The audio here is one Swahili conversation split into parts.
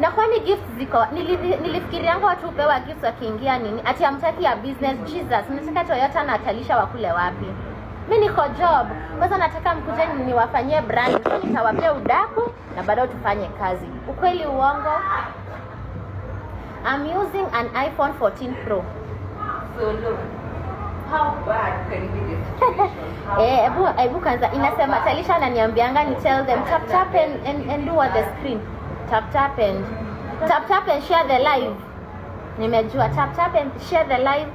Na kwani gifts ziko nilifikirianga watu upewa gifts wakiingia nini? Ati amtaki ya business. Jesus, nataka Toyota na Talisha wakule wapi? Mimi niko job. Kwanza nataka mkuje niwafanyie brand. So nitawapea udaku na baadaye tufanye kazi. Ukweli uongo? I'm using an iPhone 14 Pro. So look, how bad can be the Ebu kwanza inasema Talisha ananiambianga ni tell them tap and do what the screen. Tap and share the live. Nimejua tap and share the live.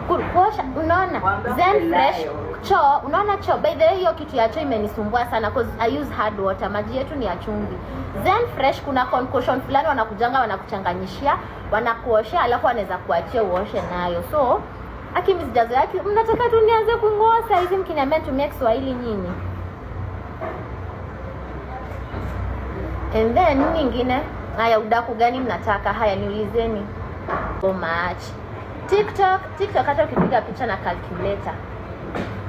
Kuosha, unaona Zen Fresh choo, unaona choo. By the way, hiyo kitu ya choo imenisumbua sana cause I use hard water. Maji yetu ni ya chumvi. Zen Fresh kuna concussion fulani wanakujanga wanakuchanganyishia, wanakuosha alafu wanaweza kuachia uoshe nayo. So akimizijazo yake mnataka tu nianze kungoa saa hizi mkiniambia tumie Kiswahili nyinyi. And then nyingine, haya udaku gani mnataka? Haya niulizeni. So much. TikTok hata ukipiga picha na calculator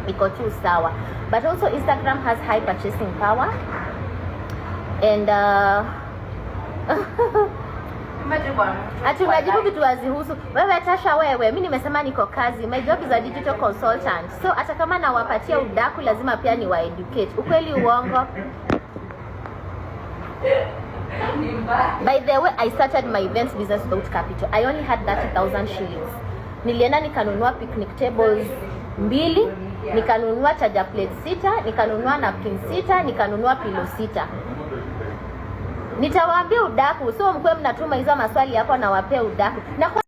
iko tu sawa. But also Instagram has high purchasing power. And ati unajibu vitu wazihusu. Wewe Tasha wewe, mimi nimesema niko kazi. My job is a digital consultant. So hata kama nawapatia udaku lazima pia ni wa educate. Ukweli uongo? By the way, I started my events business without capital. I only had 30,000 shillings. Nilienda nikanunua picnic tables 2, nikanunua charger plate 6, nikanunua napkin 6, nikanunua pillow 6. Nitawaambia udaku, so mkwe mnatuma hizo maswali hapo na wapea udaku. Na